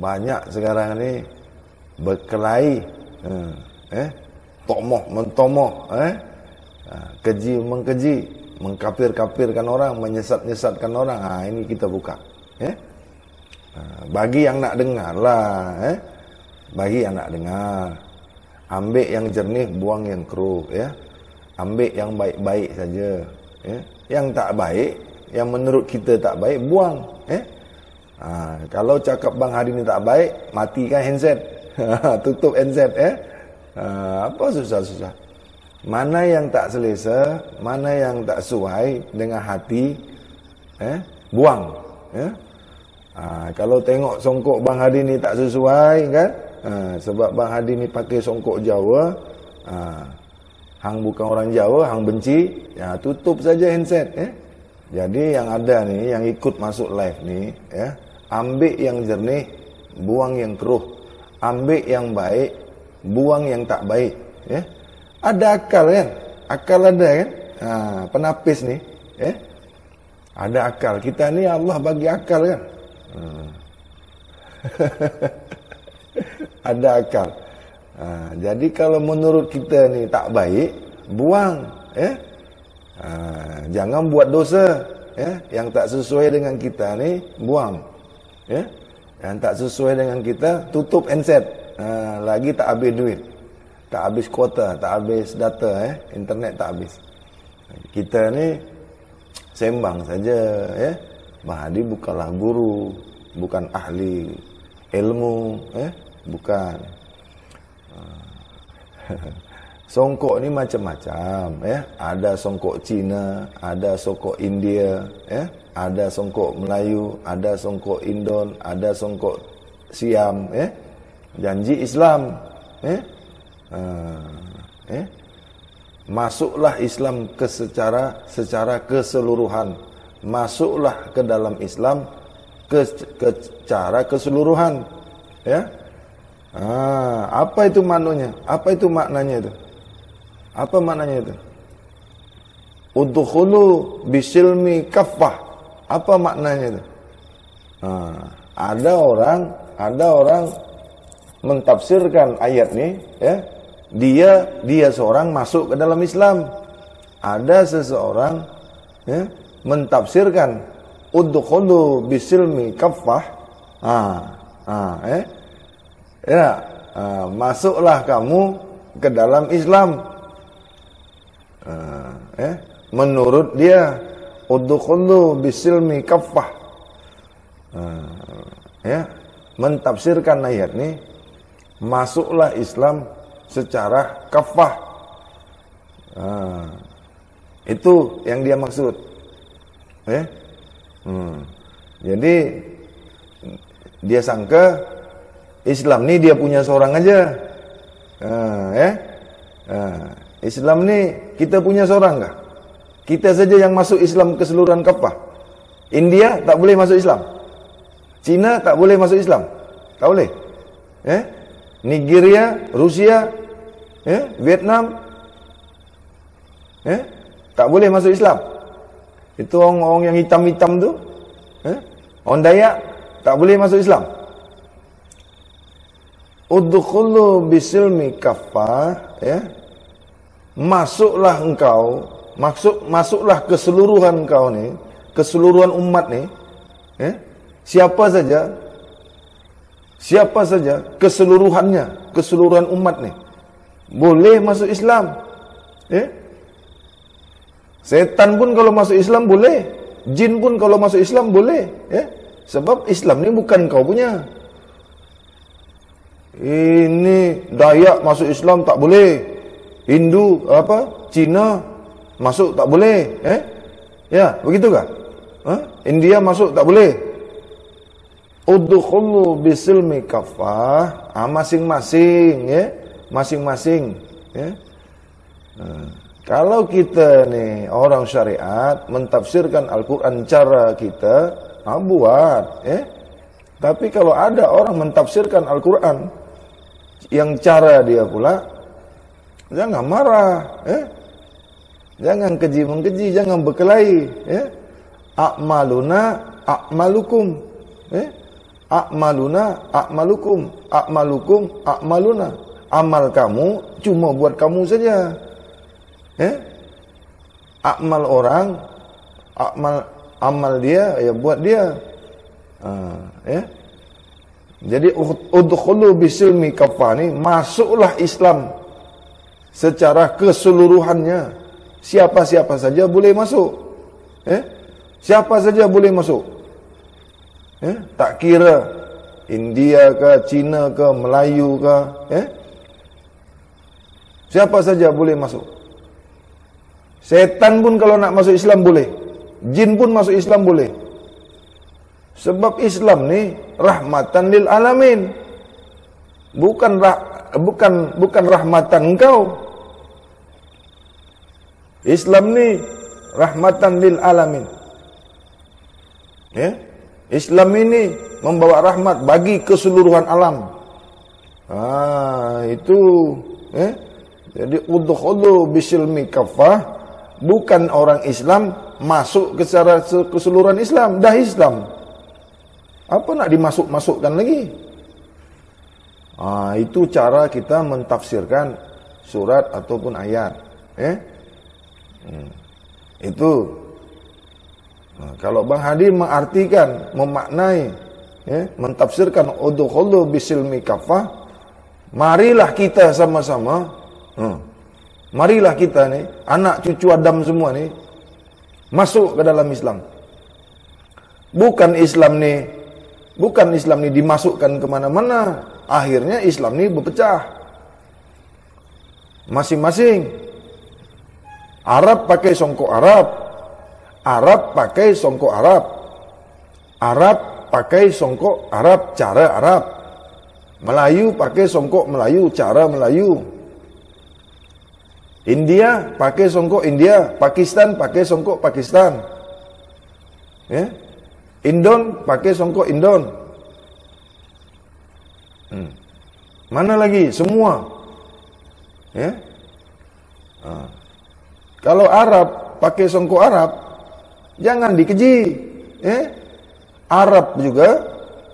banyak sekarang ni berkelahi, tomoh mentomoh, keji mengkeji, mengkafir-kafirkan orang, menyesat-nyesatkan orang. Ini kita buka. Bagi yang nak dengar lah, bagi yang nak dengar. Ambil yang jernih, buang yang keruh, Ambil yang baik-baik saja, Yang tak baik, yang menurut kita tak baik, buang, Kalau cakap Bang Hadi ni tak baik, matikan handset. Tutup handset, Apa susah-susah. Mana yang tak selesa, mana yang tak sesuai dengan hati, buang, Kalau tengok songkok Bang Hadi ni tak sesuai kan, sebab Bang Hadi ni pakai songkok Jawa, hang bukan orang Jawa, hang benci, tutup saja handset, Jadi yang ada ni, yang ikut masuk live ni, ambil yang jernih, buang yang keruh. Ambil yang baik, buang yang tak baik, Ada akal kan? Akal ada kan? Penapis ni, ada akal. Kita ni Allah bagi akal kan? Ada akal. Jadi kalau menurut kita ni tak baik, buang, jangan buat dosa, Yang tak sesuai dengan kita ni, buang, Yang tak sesuai dengan kita, tutup handset. Lagi tak habis duit, tak habis kuota, tak habis data, internet tak habis. Kita ni sembang saja, Bang Hadi bukanlah guru, bukan ahli ilmu, bukan. Songkok ni macam-macam, Ada songkok Cina, ada songkok India, ada songkok Melayu, ada songkok Indon, ada songkok Siam, Janji Islam, Masuklah Islam secara keseluruhan. Masuklah ke dalam Islam secara keseluruhan, Apa itu maknanya? Apa itu maknanya itu? Apa maknanya itu? Udkhulu bisilmi kaffah. Apa maknanya itu? Ada orang mentafsirkan ayat ni, dia seorang masuk ke dalam Islam. Ada seseorang, mentafsirkan udkhulu bisilmi kaffah. Masuklah kamu ke dalam Islam. Menurut dia, udkhulu bisilmi kaffah. Mentafsirkan ayat ni, masuklah Islam secara kaffah. Itu yang dia maksud. Jadi dia sangka Islam ni dia punya seorang aja. Islam ni kita punya seorang kah? Kita saja yang masuk Islam keseluruhan kaffah. India tak boleh masuk Islam. Cina tak boleh masuk Islam. Tak boleh. Nigeria, Rusia, Vietnam, tak boleh masuk Islam. Itu orang-orang yang hitam-hitam tu, orang Dayak tak boleh masuk Islam. Udkhulu bisilmi kaffah, masuklah engkau, masuklah keseluruhan engkau ni, keseluruhan umat ni, siapa saja keseluruhannya, keseluruhan umat ni boleh masuk Islam. Setan pun kalau masuk Islam boleh, jin pun kalau masuk Islam boleh, sebab Islam ni bukan kau punya. Ini Dayak masuk Islam tak boleh, Hindu Cina masuk tak boleh, begitu kah? India masuk tak boleh. Udkhulu bisilmi kaffah, masing-masing, masing-masing, Kalau kita ni orang syariat mentafsirkan Al-Quran cara kita, buat, Tapi kalau ada orang mentafsirkan Al-Quran yang cara dia pula, jangan marah, jangan keji-mengkeji, jangan berkelahi, a'maluna a'malukum, a'maluna a'malukum, a'malukum a'maluna. Amal kamu cuma buat kamu saja. Amal orang, amal dia ya buat dia. Jadi udkhulu bisilmi kafani, masuklah Islam secara keseluruhannya. Siapa-siapa saja boleh masuk. Siapa saja boleh masuk. Tak kira India ke, Cina ke, Melayu ke, siapa saja boleh masuk. Setan pun kalau nak masuk Islam boleh. Jin pun masuk Islam boleh. Sebab Islam ni rahmatan lil alamin. Bukan rahmatan engkau. Islam ni rahmatan lil alamin. Islam ini membawa rahmat bagi keseluruhan alam. Itu jadi udkhulu bisilmi kafah, bukan orang Islam masuk ke secara keseluruhan Islam, dah Islam. Apa nak dimasuk-masukkan lagi? Itu cara kita mentafsirkan surat ataupun ayat. Itu. Kalau Bang Hadi mengartikan, memaknai, mentafsirkan udkhulu bisilmi kafah, marilah kita sama-sama, marilah kita ni, anak cucu Adam semua ni, masuk ke dalam Islam. Bukan Islam ni dimasukkan kemana-mana. Akhirnya Islam ni berpecah. Masing-masing. Arab pakai songkok Arab. Arab pakai songkok Arab. Arab pakai songkok Arab, cara Arab. Melayu pakai songkok Melayu, cara Melayu. India pakai songkok India. Pakistan pakai songkok Pakistan. Indon pakai songkok Indon. Mana lagi? Semua. Kalau Arab pakai songkok Arab, jangan dikeji. Arab juga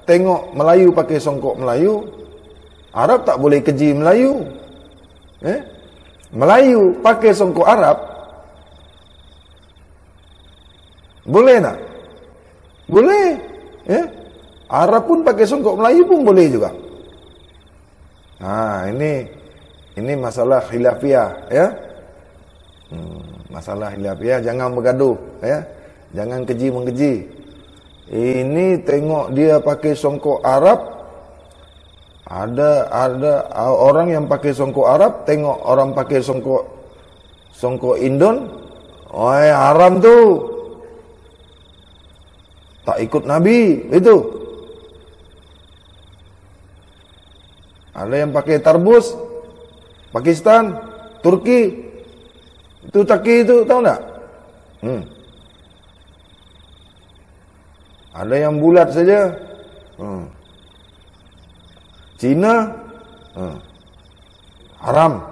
tengok Melayu pakai songkok Melayu, Arab tak boleh keji Melayu. Melayu pakai songkok Arab, boleh tak? Boleh. Arab pun pakai songkok Melayu pun boleh juga. Ini masalah khilafiyah, ya. Masalah khilafiyah, jangan bergaduh, ya. Jangan keji mengeji. Ini tengok dia pakai songkok Arab. Ada orang yang pakai songkok Arab, tengok orang pakai songkok Indon. Haram tu. Tak ikut Nabi, itu. Ada yang pakai tarbus, Pakistan, Turki. Itu taki itu, tahu tak? Ada yang bulat saja. Cina, haram.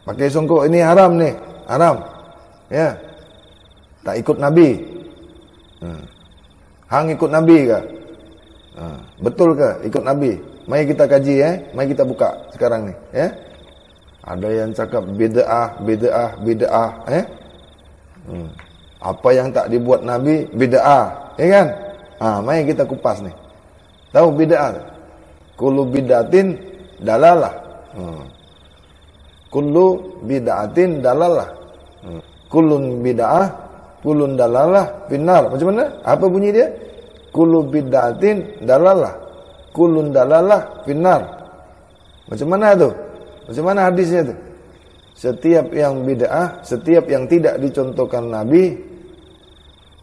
Pakai songkok ini haram ni, haram. Tak ikut Nabi. Hang ikut Nabi ke? Betul ke ikut Nabi? Mari kita kaji, mari kita buka sekarang ni, Ada yang cakap bid'ah. Apa yang tak dibuat Nabi bid'ah, kan? Mari kita kupas ni. Tahu bid'ah? Kullu bid'atin dalalah. Kullu bid'atin dalalah. Kullun bid'ah, kullun dalalah finnar. Macam mana? Apa bunyi dia? Kullu bid'atin dalalah, kullun dalalah finnar. Macam mana tu? Macam mana hadisnya tu? Setiap yang bid'ah, setiap yang tidak dicontohkan Nabi,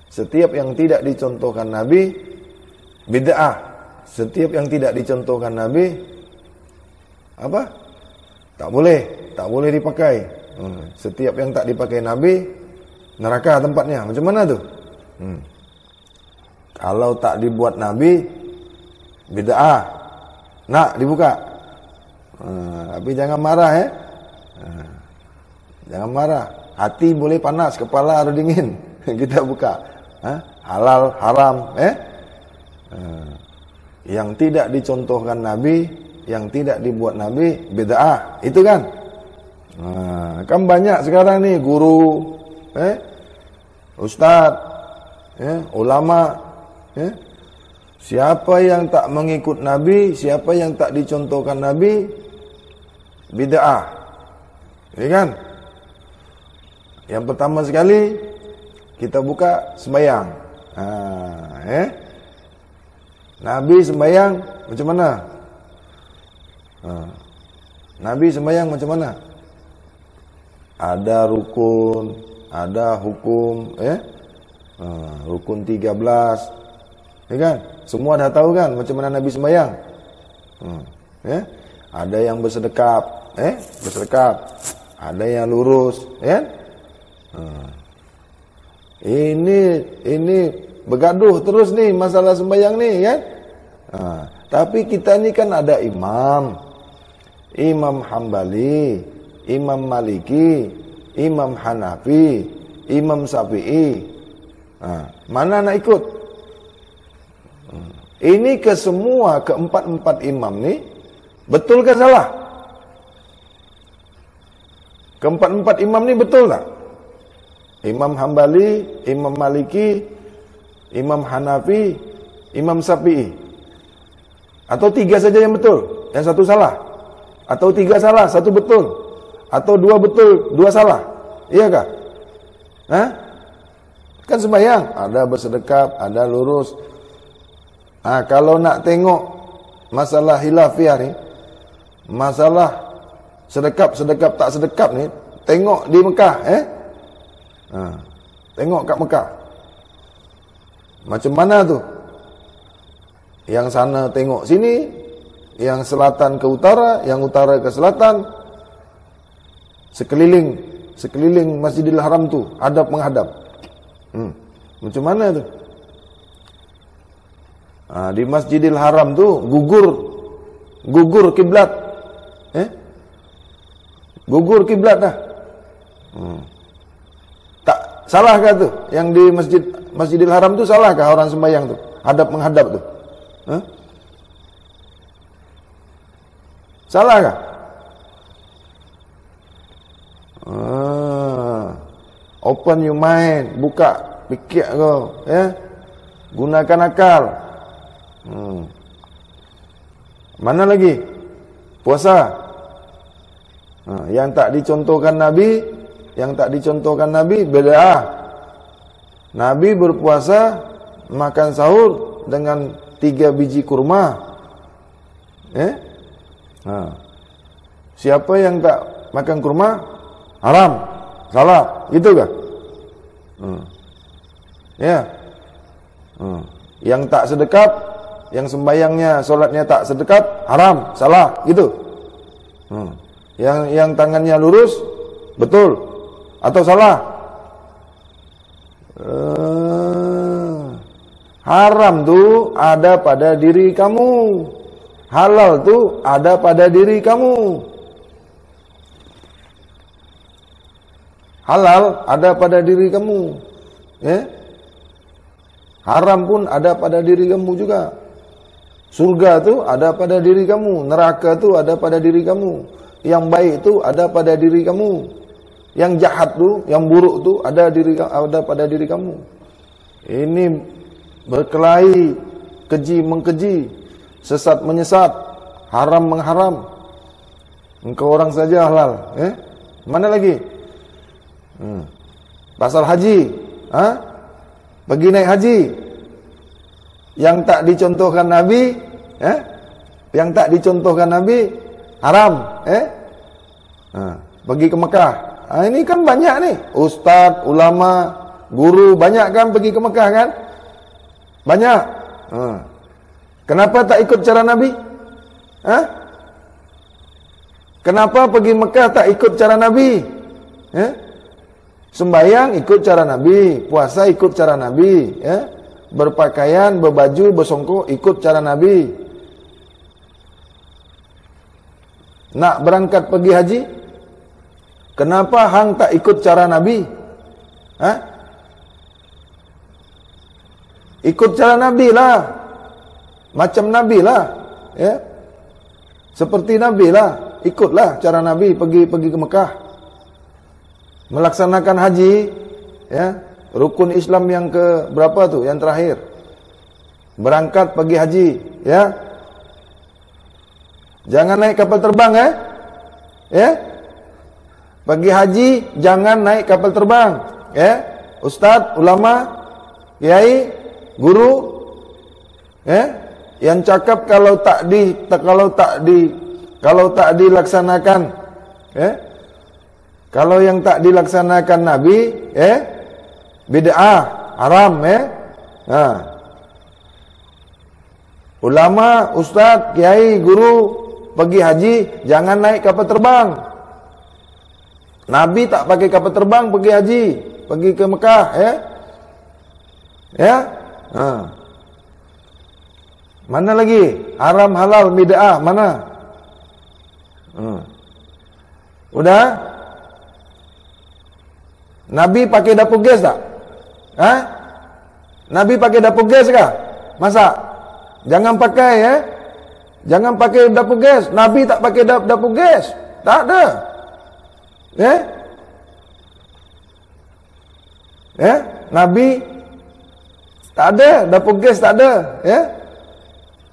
setiap yang tidak dicontohkan Nabi bid'ah. Setiap yang tidak dicontohkan Nabi apa? Tak boleh dipakai. Setiap yang tak dipakai Nabi neraka tempatnya. Macam mana tu? Kalau tak dibuat Nabi bid'ah. Nak dibuka? Tapi jangan marah, jangan marah. Hati boleh panas, kepala ada dingin. Kita buka. Halal, haram, Yang tidak dicontohkan Nabi, yang tidak dibuat Nabi, bid'ah. Itu kan? Kan banyak sekarang nih guru, ustaz, ulama, siapa yang tak mengikut Nabi, siapa yang tak dicontohkan Nabi, bid'ah. Ya kan? Yang pertama sekali kita buka sembahyang. Nabi sembahyang macam mana? Nabi sembahyang macam mana? Ada rukun, ada hukum, rukun 13, ya kan? Semua dah tahu kan macam mana Nabi sembahyang. Ada yang bersedekap, bersedekap. Ada yang lurus, ya. Ini bergaduh terus nih masalah sembahyang nih, kan? Tapi kita ni kan ada Imam Hambali, Imam Maliki, Imam Hanafi, Imam Syafi'i. Mana nak ikut? Ini kesemua keempat-empat imam ni betul ke salah? Keempat-empat imam ni betul tak? Imam Hambali, Imam Maliki, Imam Hanafi, Imam Syafi'i. Atau tiga saja yang betul, yang satu salah? Atau tiga salah, satu betul? Atau dua betul, dua salah? Iyakah? Kan sembahyang, ada bersedekap, ada lurus. Kalau nak tengok masalah hilafiah ni, masalah sedekap tak sedekap ni, tengok di Mekah, tengok kat Mekah. Macam mana tu? Yang sana tengok sini, yang selatan ke utara, yang utara ke selatan. Sekeliling Masjidil Haram tu hadap menghadap. Macam mana tu? Di Masjidil Haram tu gugur kiblat. Gugur kiblat dah. Tak salahkah tu? Yang di Masjidil Haram tu salahkah orang sembahyang tu? Hadap menghadap tu. Salahkah? Open your mind, buka fikir kau, gunakan akal. Mana lagi? Puasa. Yang tak dicontohkan Nabi, bid'ah. Nabi berpuasa makan sahur dengan 3 biji kurma. Siapa yang tak makan kurma haram, salah, gitu kah? Yang tak sedekap, yang sembayangnya, solatnya tak sedekap, haram, salah, gitu. Yang tangannya lurus, betul atau salah? Haram tu ada pada diri kamu, halal tu ada pada diri kamu. Halal ada pada diri kamu, haram pun ada pada diri kamu juga. Surga tu ada pada diri kamu, neraka tu ada pada diri kamu, yang baik tu ada pada diri kamu, yang jahat tu, yang buruk tu ada pada diri kamu. Ini berkelahi, keji mengkeji, sesat menyesat, haram mengharam. Engkau orang saja halal, mana lagi? Pasal haji, pergi naik haji, yang tak dicontohkan Nabi, haram, pergi ke Mekah. Ini kan banyak nih, ustaz, ulama, guru, banyak kan pergi ke Mekah kan? Banyak. Kenapa tak ikut cara Nabi? Kenapa pergi Mekah tak ikut cara Nabi? Sembahyang ikut cara Nabi, puasa ikut cara Nabi, berpakaian, berbaju, bersongkok ikut cara Nabi. Nak berangkat pergi haji, kenapa hang tak ikut cara Nabi? Ikut cara Nabi lah. Macam Nabi lah, ya. Seperti Nabi lah, ikutlah cara Nabi pergi ke Mekah. Melaksanakan haji, ya. Rukun Islam yang ke berapa tu? Yang terakhir. Berangkat pergi haji, ya. Jangan naik kapal terbang, ya. Pergi haji jangan naik kapal terbang, ya. Ustaz, ulama, kiai, guru, ya. Yang cakap kalau tak dilaksanakan, ya. Kalau yang tak dilaksanakan Nabi, bid'ah, haram, ya. Nah. Ulama, ustaz, kiai, guru pergi haji jangan naik kapal terbang. Nabi tak pakai kapal terbang pergi haji, pergi ke Mekah, ya. Ya? Mana lagi? Haram, halal, bid'ah, mana? Udah? Nabi pakai dapur gas tak? Nabi pakai dapur gas kah? Masak? Jangan pakai, ya. Jangan pakai dapur gas. Nabi tak pakai dapur gas. Tak ada. Ya? Ya? Nabi tak ada dapur gas, tak ada, ya.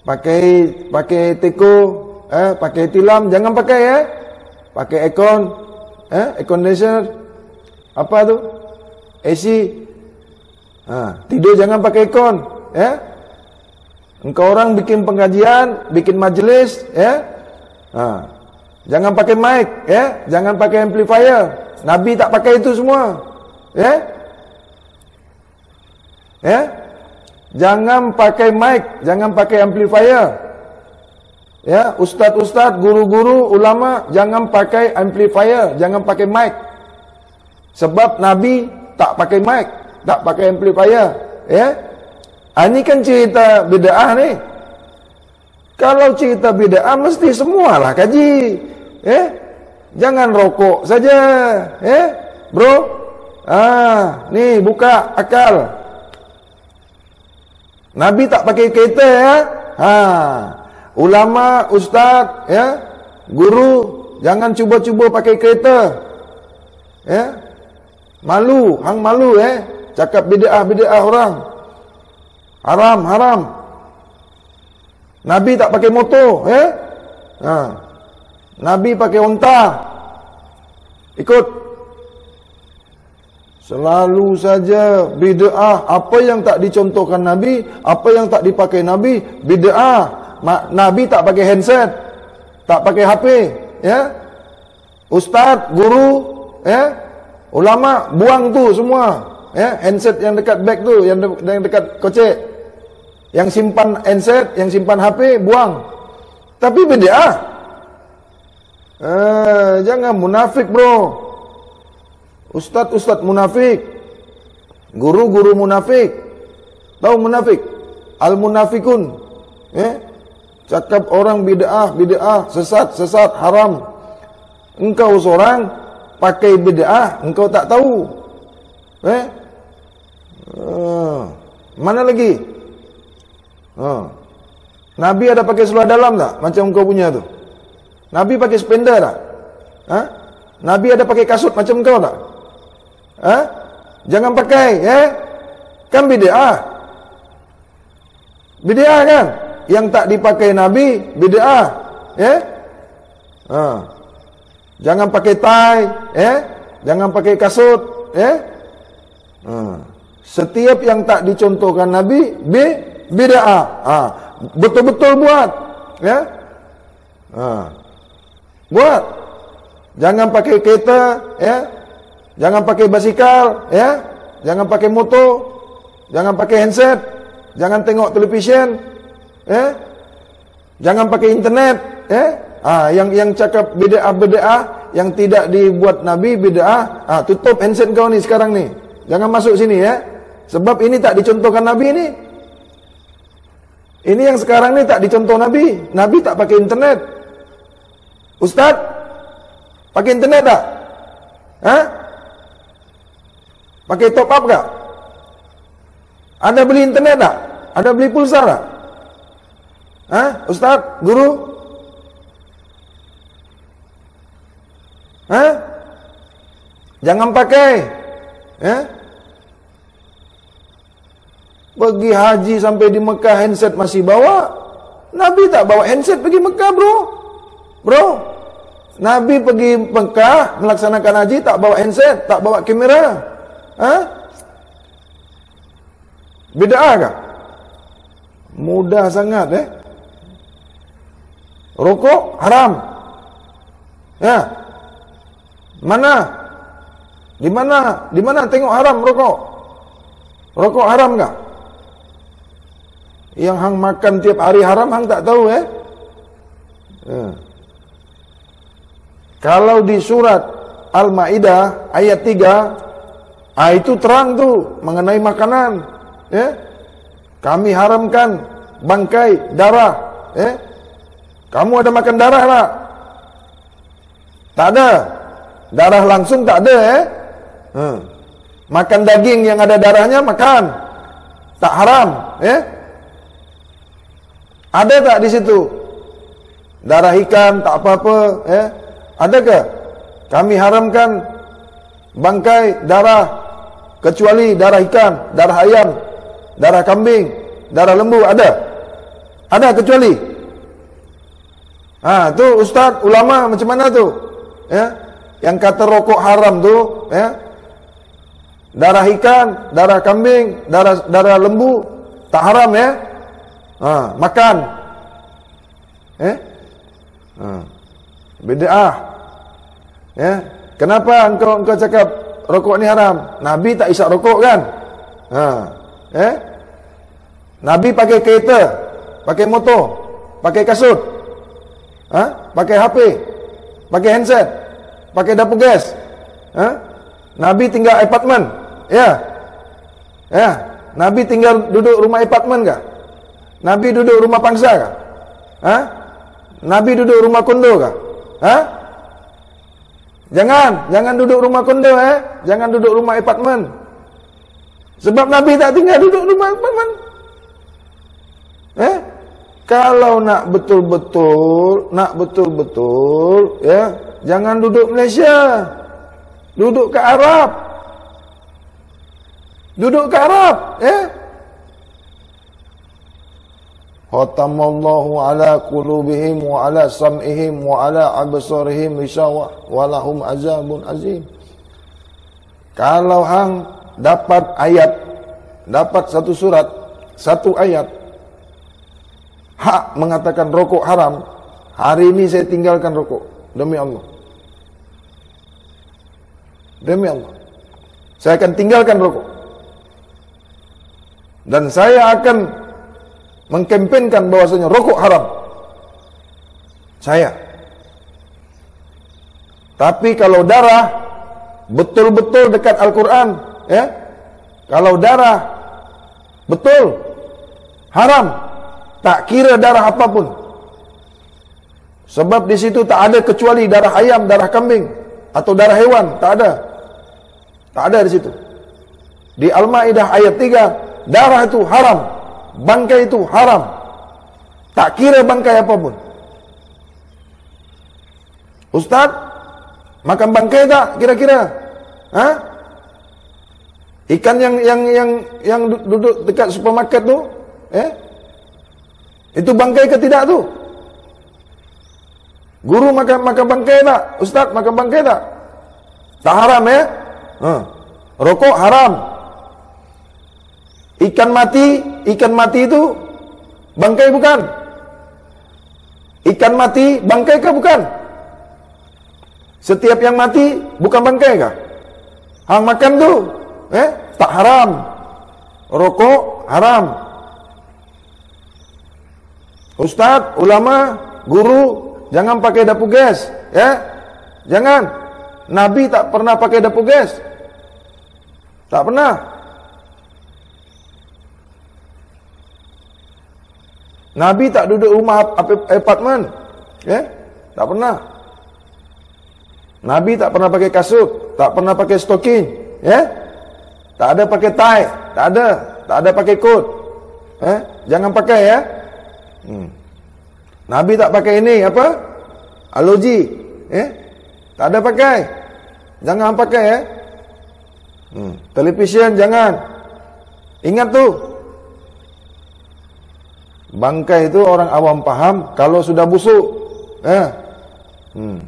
Pakai teko, pakai tilam, jangan pakai, ya. Pakai aircon, air conditioner, apa tu? AC. Tidur jangan pakai aircon, ya. Engkau orang bikin pengajian, bikin majelis, ya. Jangan pakai mic, ya. Jangan pakai amplifier. Nabi tak pakai itu semua, ya. Ya. Jangan pakai mic, jangan pakai amplifier. Ya, ustaz-ustaz, guru-guru, ulama jangan pakai amplifier, jangan pakai mic. Sebab Nabi tak pakai mic, tak pakai amplifier, ya. Ini kan cerita bid'ah ni. Kalau cerita bid'ah mesti semualah kaji, ya. Jangan rokok saja, ya. Bro. Nih buka akal. Nabi tak pakai kereta, ya. Ulama, ustaz, ya, guru jangan cuba-cuba pakai kereta. Ya. Malu, hang malu, ya. Cakap bid'ah orang. Haram. Nabi tak pakai motor, ya. Nabi pakai unta. Ikut. Selalu saja bid'ah, apa yang tak dicontohkan Nabi, apa yang tak dipakai Nabi, bid'ah. Nabi tak pakai handset, tak pakai HP, ya. Ustaz, guru, ya, ulama buang tu semua, ya. Handset yang dekat beg tu, yang dekat kocek, yang simpan handset, yang simpan HP, buang. Tapi bid'ah. Jangan munafik, bro. Ustaz munafik, guru munafik. Tahu munafik? Al-munafikun, ya. Cakap orang bid'ah, sesat, haram. Engkau seorang pakai bid'ah, engkau tak tahu. Mana lagi? Nabi ada pakai seluar dalam tak? Macam engkau punya tu. Nabi pakai spender tak? Nabi ada pakai kasut macam engkau tak? Jangan pakai, ya. Kan bid'ah. Bid'ah kan? Yang tak dipakai Nabi bid'ah, ya. Jangan pakai tie, ya. Jangan pakai kasut, ya. Setiap yang tak dicontohkan Nabi bid'ah. Betul-betul buat, ya. Buat. Jangan pakai kereta, ya. Jangan pakai basikal, ya. Jangan pakai motor, jangan pakai handset, jangan tengok televisyen, ya. Jangan pakai internet, ya. Yang cakap bid'ah yang tidak dibuat Nabi bid'ah, tutup handset kau ni sekarang ni. Jangan masuk sini, ya. Sebab ini tak dicontohkan Nabi ni. Ini yang sekarang ni tak dicontoh Nabi. Nabi tak pakai internet. Ustaz, pakai internet tak? Pakai top up tak? Ada beli internet tak? Ada beli pulsa tak? Ustaz, guru? Jangan pakai. Pergi haji sampai di Mekah handset masih bawa. Nabi tak bawa handset pergi Mekah, bro. Nabi pergi Mekah melaksanakan haji tak bawa handset, tak bawa kamera. Bid'ah kah? Mudah sangat Rokok haram. Mana? Di mana tengok haram rokok? Rokok haram kah? Yang hang makan tiap hari haram hang tak tahu Kalau di surat Al-Maidah ayat 3, itu terang tuh mengenai makanan. Kami haramkan bangkai, darah. Kamu ada makan darah tak? Tak ada. Darah langsung tak ada. Makan daging yang ada darahnya makan. Tak haram. Ada tak di situ? Darah ikan tak apa-apa. Adakah? Kami haramkan bangkai, darah, kecuali darah ikan, darah ayam, darah kambing, darah lembu. Ada kecuali. Tu ustaz, ulama macam mana tu? Yang kata rokok haram tu, darah ikan, darah kambing, darah lembu tak haram makan. Bid'ah. Kenapa engkau cakap rokok ni haram? Nabi tak isap rokok kan? Nabi pakai kereta, pakai motor, pakai kasut, pakai HP, pakai handset, pakai dapur gas. Nabi tinggal apartmen. Nabi tinggal duduk rumah apartmen kah? Nabi duduk rumah pangsa kah? Nabi duduk rumah kondo kah? Jangan duduk rumah kondo, jangan duduk rumah apartmen. Sebab Nabi tak tinggal duduk rumah apartmen. Kalau nak betul-betul, jangan duduk Malaysia. Duduk ke Arab. Khatamallahu ala qulubihim wa ala sam'ihim wa ala absarihim ghishawah wa lahum azabun azim. Kalau hang dapat ayat, dapat satu surat, satu ayat hak mengatakan rokok haram, hari ini saya tinggalkan rokok demi Allah. Demi Allah, saya akan tinggalkan rokok. Dan saya akan mengkampanyekan bahwasanya rokok haram. Saya. Tapi kalau darah betul-betul dekat Al-Quran, kalau darah betul haram, tak kira darah apapun. Sebab di situ tak ada kecuali darah ayam, darah kambing atau darah hewan, tak ada. Tak ada di situ. Di Al-Maidah ayat 3, darah itu haram, bangkai itu haram. Tak kira bangkai apapun. Ustaz, makan bangkai tak kira-kira? Ikan yang duduk dekat supermarket tu, itu bangkai ke tidak tu? Guru makan bangkai tak? Ustaz makan bangkai tak? Tak haram Rokok haram. Ikan mati itu bangkai bukan? Ikan mati bangkai ke bukan? Setiap yang mati bukan bangkai kah? Hang makan tu tak haram. Rokok haram. Ustaz, ulama, guru, jangan pakai dapur gas, jangan. Nabi tak pernah pakai dapur gas. Tak pernah. Nabi tak duduk rumah apartmen, tak pernah. Nabi tak pernah pakai kasut, tak pernah pakai stocking, tak ada pakai tie, tak ada pakai coat, jangan pakai Nabi tak pakai ini apa? Aloji. Tak ada pakai. Jangan pakai ya. Television jangan. Ingat tu. Bangkai itu orang awam paham kalau sudah busuk.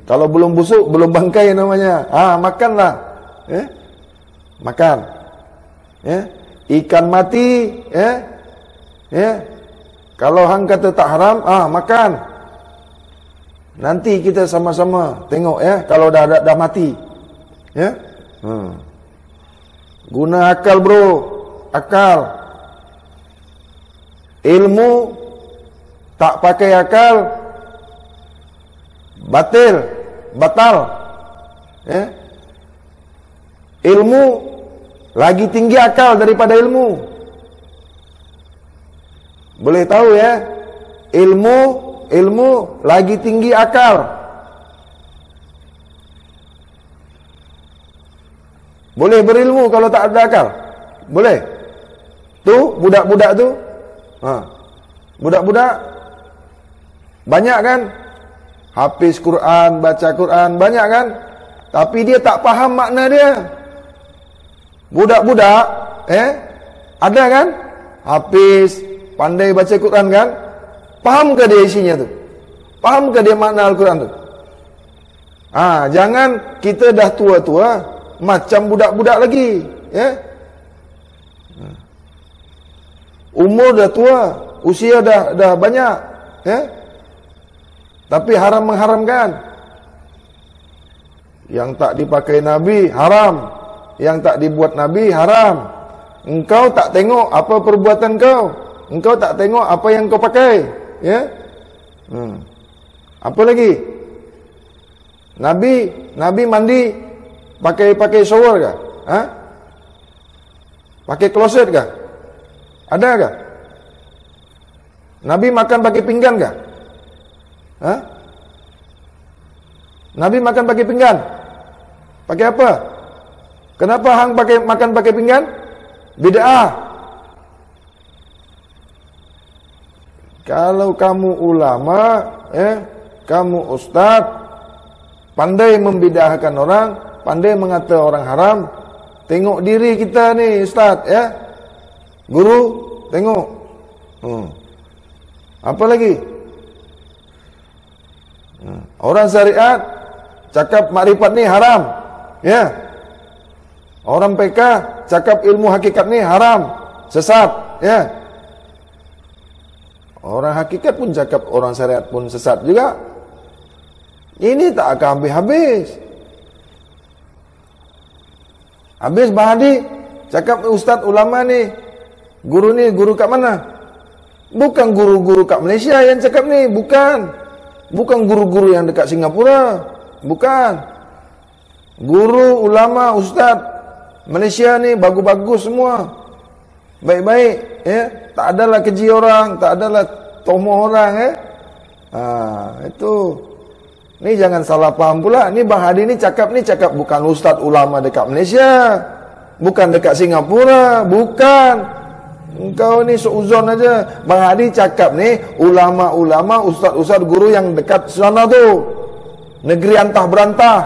Kalau belum busuk, belum bangkai namanya. Makanlah. Makan. Ikan mati, kalau hang kata tak haram, makan. Nanti kita sama-sama tengok ya, kalau dah mati. Guna akal bro, akal. Ilmu tak pakai akal batal. Ilmu lagi tinggi akal daripada ilmu. Boleh tahu ya, ilmu lagi tinggi akal. Boleh berilmu kalau tak ada akal? Boleh? Tu budak-budak tu, budak-budak banyak kan? Hafiz Quran, baca Quran, banyak kan? Tapi dia tak faham makna dia. Budak-budak, ada kan? Hafiz, pandai baca Quran kan? Faham ke dia isinya tu? Faham ke dia makna Al-Quran tu? Jangan kita dah tua-tua macam budak-budak lagi, Umur dah tua, usia dah banyak, tapi haram mengharamkan. Yang tak dipakai Nabi haram, yang tak dibuat Nabi haram. Engkau tak tengok apa perbuatan kau, engkau tak tengok apa yang kau pakai, Apa lagi? Nabi mandi pakai shower kah? Pakai kloset kah? Ada kah? Nabi makan pakai pinggan kah? Nabi makan pakai pinggan? Pakai apa? Kenapa hang makan pakai pinggan? Bid'ah. Kalau kamu ulama, kamu ustaz, pandai membid'ahkan orang, pandai mengata orang haram, tengok diri kita ni ustaz, Guru, tengok. Apa lagi? Orang syariat cakap makrifat ni haram, Orang PK cakap ilmu hakikat ni haram, sesat, Orang hakikat pun cakap orang syariat pun sesat juga. Ini tak akan habis-habis. Habis Bang Hadi cakap ustaz ulama ni, guru ni guru kat mana? Bukan guru-guru kat Malaysia yang cakap ni, bukan guru-guru yang dekat Singapura, bukan. Guru, ulama, ustaz Malaysia ni bagus-bagus semua, baik-baik, tak adalah keji orang, tak adalah tomoh orang, itu. Ni jangan salah faham pula. Ni Bang Hadi ni cakap bukan ustaz ulama dekat Malaysia, bukan dekat Singapura, bukan. Engkau ni seuzon aja. Bang Hadi cakap ni ulama-ulama, ustaz-ustaz guru yang dekat sana tu, negeri antah berantah.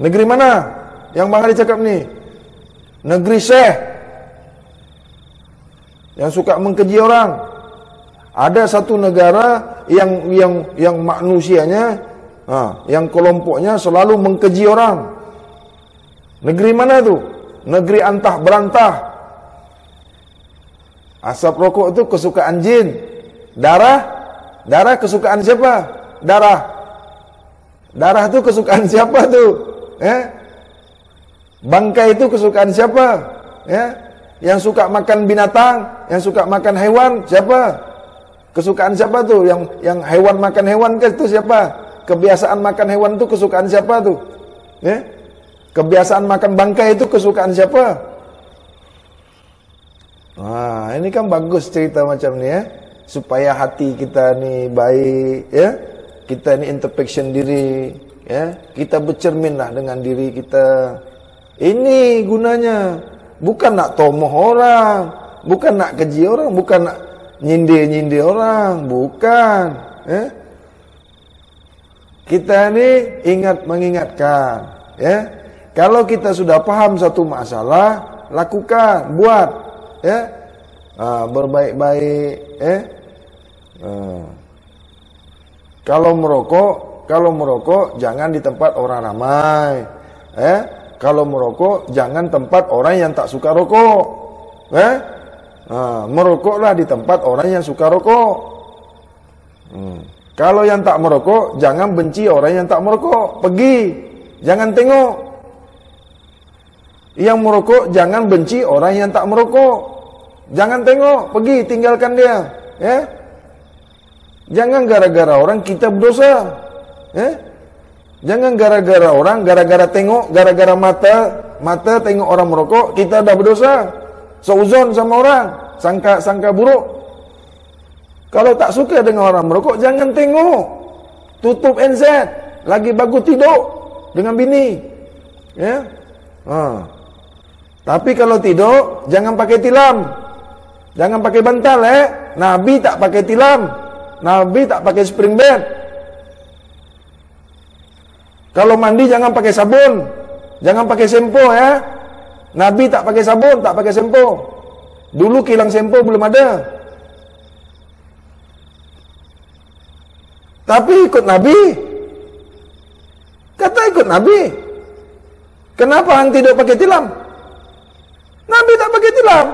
Negeri mana yang Bang Hadi cakap ni? Negeri Syekh yang suka mengkeji orang. Ada satu negara yang manusianya, yang kelompoknya selalu mengkeji orang. Negeri mana tu? Negeri antah berantah. Asap rokok itu kesukaan jin. Darah kesukaan siapa? Darah itu kesukaan siapa tu? Bangkai itu kesukaan siapa? Yang suka makan binatang, yang suka makan hewan, siapa? Kesukaan siapa tu? Yang hewan makan hewan ke itu siapa? Kebiasaan makan hewan tu kesukaan siapa tu? Kebiasaan makan bangkai itu kesukaan siapa? Ini kan bagus cerita macam ni, supaya hati kita ni baik, Kita ni introspection diri, Kita bercerminlah dengan diri kita. Ini gunanya. Bukan nak tomoh orang, bukan nak keji orang, bukan nak nyindir-nyindir orang, bukan. Kita ini mengingatkan, ya. Kalau kita sudah paham satu masalah, lakukan, buat, ya. Berbaik-baik, ya. Kalau merokok jangan di tempat orang ramai, ya. Kalau merokok jangan tempat orang yang tak suka rokok, ya. Merokoklah di tempat orang yang suka rokok. Kalau yang tak merokok, jangan benci orang yang tak merokok. Pergi, jangan tengok. Yang merokok, jangan benci orang yang tak merokok. Jangan tengok, pergi, tinggalkan dia. Ya? Jangan gara-gara orang kita berdosa. Ya? Jangan gara-gara orang, gara-gara tengok, gara-gara mata tengok orang merokok, kita dah berdosa. Seuzon sama orang, sangka buruk. Kalau tak suka dengan orang merokok, jangan tengok. Tutup handset. Lagi bagus tidur dengan bini. Ya. Tapi kalau tidur, jangan pakai tilam. Jangan pakai bantal, Nabi tak pakai tilam. Nabi tak pakai spring bed. Kalau mandi jangan pakai sabun. Jangan pakai sempo, ya. Nabi tak pakai sabun, tak pakai sempo. Dulu kilang sempo belum ada. Tapi ikut Nabi. Kata ikut Nabi. Kenapa hang tidak pakai tilam? Nabi tak pakai tilam.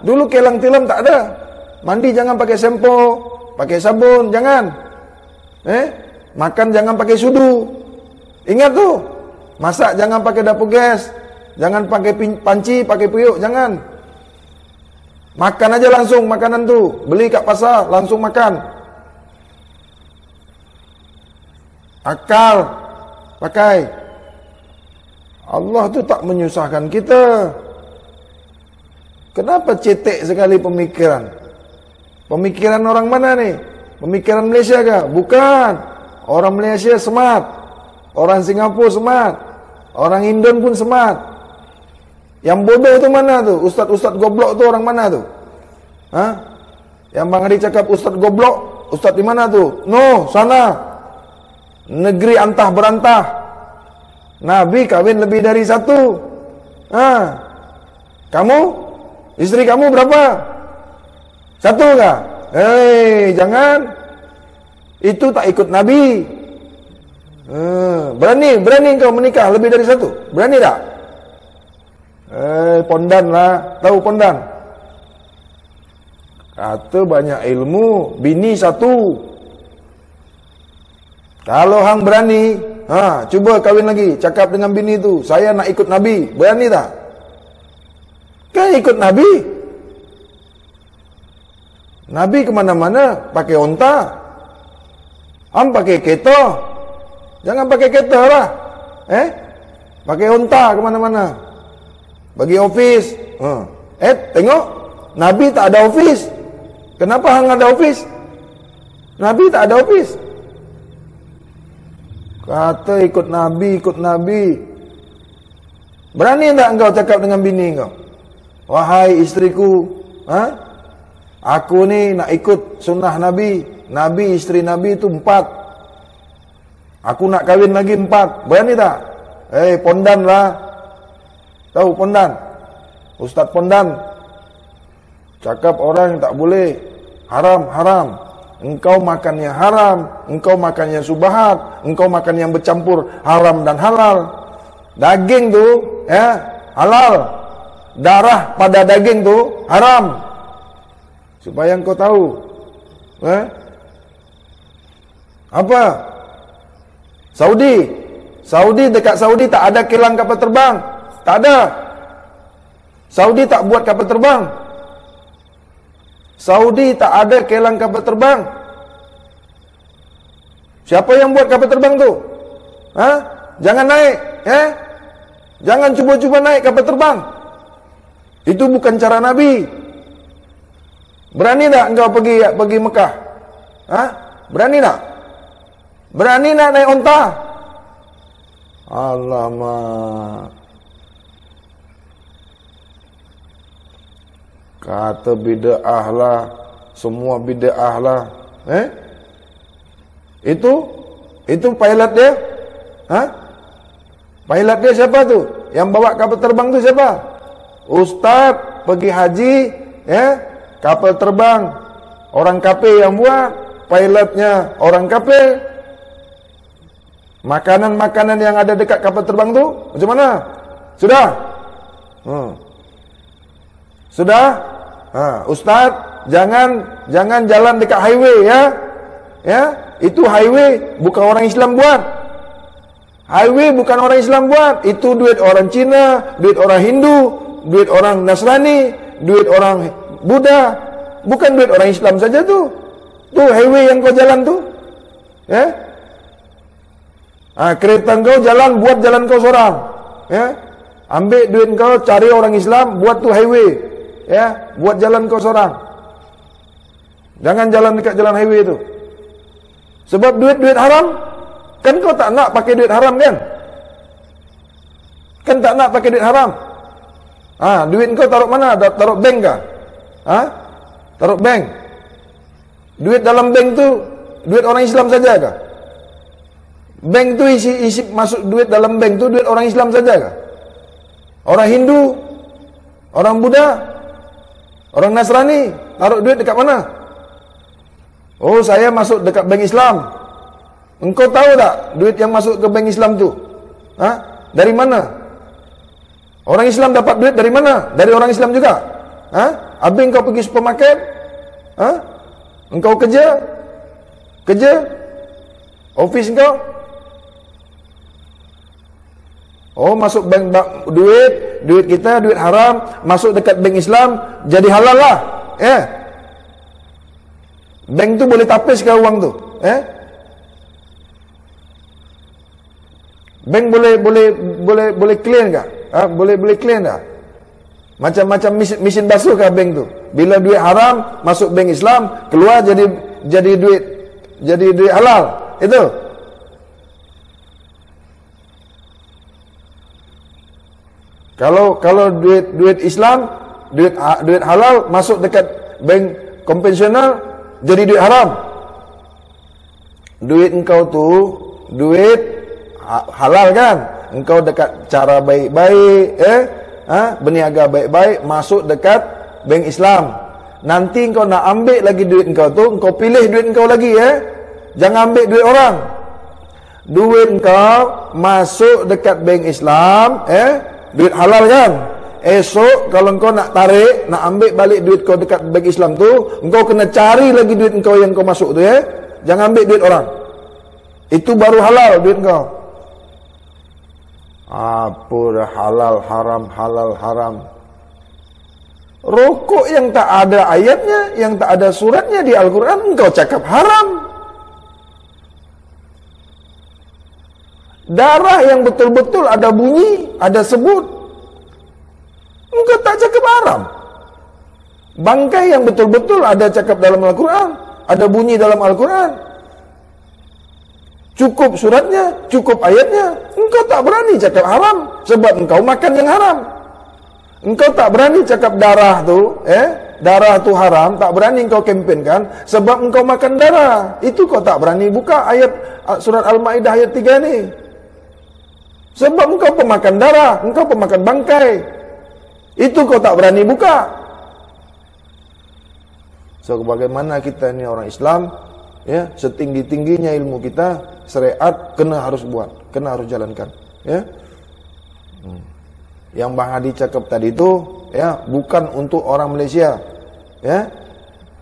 Dulu kelang tilam tak ada. Mandi jangan pakai sempo, pakai sabun, jangan. Makan jangan pakai sudu. Ingat tuh. Masak jangan pakai dapur gas. Jangan pakai panci, pakai puyuk, jangan. Makan aja langsung makanan tuh. Beli kat pasar, langsung makan. Akal pakai. Allah tu tak menyusahkan kita. Kenapa cetek sekali pemikiran? Pemikiran orang mana ni? Pemikiran Malaysia ke? Bukan. Orang Malaysia smart. Orang Singapura smart. Orang Indon pun smart. Yang bodoh tu mana tu? Ustaz-ustaz goblok tu orang mana tu? Yang Bang Adi cakap ustaz goblok, ustaz di mana tu? No, sana. Negeri antah berantah. Nabi kahwin lebih dari satu. Kamu? Isteri kamu berapa? Satu kah? Jangan. Itu tak ikut Nabi. Berani kau menikah lebih dari satu? Berani tak? Pondan lah. Tahu pondan? Kata banyak ilmu, bini satu. Kalau hang berani, cuba kahwin lagi, cakap dengan bini tu, saya nak ikut Nabi, berani tak? Kan ikut Nabi. Nabi kemana-mana pakai onta. Hang pakai kereta. Jangan pakai kereta lah. Pakai onta kemana-mana. Bagi ofis. Tengok, Nabi tak ada ofis. Kenapa hang ada ofis? Nabi tak ada ofis. Kata ikut Nabi. Berani tak engkau cakap dengan bini engkau? Wahai isteriku, aku ni nak ikut sunnah Nabi. Nabi, isteri Nabi itu 4. Aku nak kahwin lagi 4. Berani tak? Pondan lah. Tahu pondan? Ustaz pondan. Cakap orang tak boleh. Haram. Engkau makan yang haram, engkau makan yang subahat, engkau makan yang bercampur haram dan halal. Daging tu halal. Darah pada daging tu haram. Supaya engkau tahu. Apa? Saudi dekat Saudi tak ada kilang kapal terbang. Tak ada. Saudi tak buat kapal terbang. Saudi tak ada kilang kapal terbang. Siapa yang buat kapal terbang tu? Jangan naik, Jangan cuba-cuba naik kapal terbang. Itu bukan cara Nabi. Berani tak engkau pergi Mekah? Berani tak? Berani nak naik onta? Alamak. Kata bid'ah lah. semua bid'ah lah. Itu pilot dia. Pilot dia siapa tu? Yang bawa kapal terbang tu siapa? Ustaz pergi haji, kapal terbang orang kafir yang buat, pilotnya orang kafir. Makanan-makanan yang ada dekat kapal terbang tu macam mana? Sudah? Sudah? Ustaz, jangan jalan dekat highway ya. Itu highway bukan orang Islam buat. Highway bukan orang Islam buat. Itu duit orang Cina, duit orang Hindu, duit orang Nasrani, duit orang Buddha. Bukan duit orang Islam saja tu. Tu highway yang kau jalan tu. Kereta kau jalan, buat jalan kau seorang. Ambil duit kau, cari orang Islam, buat tu highway. Buat jalan kau seorang. Jangan jalan dekat jalan highway tu. Sebab duit haram. Kan kau tak nak pakai duit haram kan? Kan tak nak pakai duit haram. Duit kau taruh mana? Taruh bank kah? Taruh bank. Duit dalam bank tu duit orang Islam saja kah? Bank tu isi masuk duit dalam bank tu duit orang Islam saja kah? Orang Hindu, orang Buddha, orang Nasrani taruh duit dekat mana? Oh, saya masuk dekat bank Islam. Engkau tahu tak duit yang masuk ke bank Islam tu? Dari mana? Orang Islam dapat duit dari mana? Dari orang Islam juga. Habis engkau pergi supermarket? Engkau kerja? Office engkau? Oh, masuk bank duit kita, duit haram, masuk dekat bank Islam, jadi halal lah. Bank tu boleh tapis ke uang tu? Bank boleh clean ke? Boleh clean tak? Macam mesin basuh ke bank tu? Bila duit haram masuk bank Islam, keluar jadi duit halal. Itu. Kalau duit Islam, duit halal masuk dekat bank konvensional jadi duit haram. Duit engkau tu duit halal kan? Engkau dekat cara baik-baik, berniaga baik-baik, masuk dekat bank Islam. Nanti engkau nak ambil lagi duit engkau tu, engkau pilih duit engkau lagi, jangan ambil duit orang. Duit engkau masuk dekat bank Islam, duit halal kan? Esok kalau engkau nak tarik, nak ambil balik duit kau dekat bank Islam tu, engkau kena cari lagi duit engkau yang kau masuk tu, jangan ambil duit orang. Itu baru halal duit engkau. Apa dah halal haram. Rokok yang tak ada ayatnya, yang tak ada suratnya di Al-Quran, engkau cakap haram. Darah yang betul-betul ada bunyi, ada sebut, engkau tak cakap haram. Bangkai yang betul-betul ada cakap dalam Al-Quran, ada bunyi dalam Al-Quran, cukup suratnya, cukup ayatnya, engkau tak berani cakap haram, sebab engkau makan yang haram. Engkau tak berani cakap darah tu, darah tu haram, tak berani engkau kempenkan, sebab engkau makan darah. Itu kau tak berani buka ayat surat Al-Ma'idah ayat 3 ni. Sebab engkau pemakan darah, engkau pemakan bangkai. Itu kau tak berani buka. So, bagaimana kita ni orang Islam, setinggi-tingginya ilmu kita, syariat kena harus buat, kena harus jalankan, Yang Bang Hadi cakap tadi itu, bukan untuk orang Malaysia,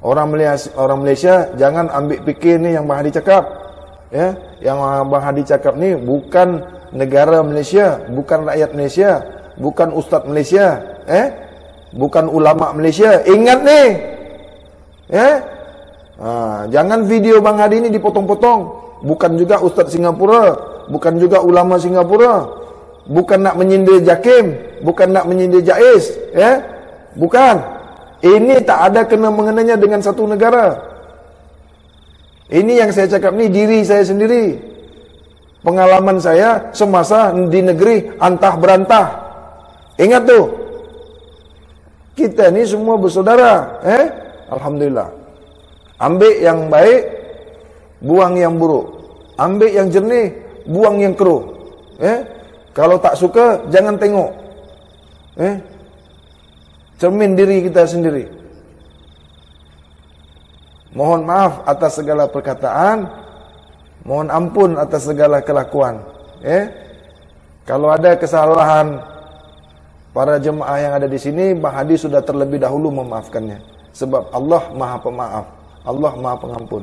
Orang Malaysia jangan ambil fikir ni yang Bang Hadi cakap, Yang Bang Hadi cakap ni bukan negara Malaysia, bukan rakyat Malaysia, bukan ustaz Malaysia, bukan ulama Malaysia. Ingat ni, jangan video Bang Hadi ni dipotong-potong. Bukan juga ustaz Singapura, bukan juga ulama Singapura, bukan nak menyindir Jakim, bukan nak menyindir Jais, bukan. Ini tak ada kena-mengenanya dengan satu negara. Ini yang saya cakap ni diri saya sendiri, pengalaman saya semasa di negeri antah berantah. Ingat tu, kita ni semua bersaudara, Alhamdulillah. Ambil yang baik, buang yang buruk. Ambil yang jernih, buang yang keruh. Kalau tak suka, jangan tengok. Cermin diri kita sendiri. Mohon maaf atas segala perkataan, mohon ampun atas segala kelakuan. Kalau ada kesalahan para jemaah yang ada di sini, Bang Hadi sudah terlebih dahulu memaafkannya. Sebab Allah Maha Pemaaf, Allah Maha Pengampun.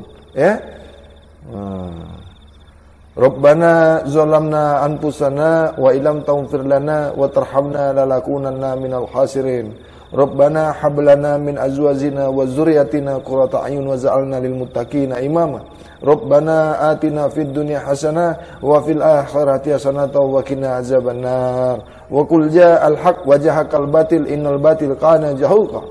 Rabbana zalamna anfusana wa illam taghfir lana wa tarhamna lanakunanna minal khasirin. Rabbana hab lana min azwajina wa dzurriyyatina qurrata a'yun waj'alna lil muttaqina imama. Rabbana atina fid dunya hasanah wa fil akhirati hasanah wa qina azabannar. Wa qul ja'al haqq wa jahaqal batil innal batil kana zahuqa.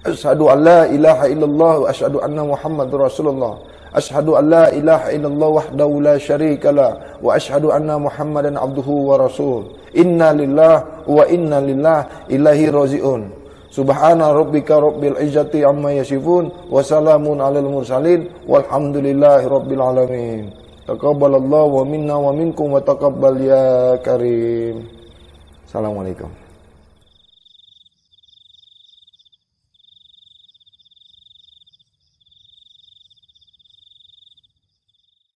Asyhadu an la ilaha illallah wa asyhadu anna Muhammadar Rasulullah. Asyhadu an la ilaha illallah wahdahu la syarika la wa asyhadu anna Muhammadan abduhu wa rasul. Inna lillah wa inna lillah ilaihi raji'un. Subhana rabbika rabbil izzati amma yasifun wa salamun alal mursalin walhamdulillahi rabbil alamin. Taqabbalallahu wa minna wa minkum wa taqabbal ya karim. Assalamualaikum.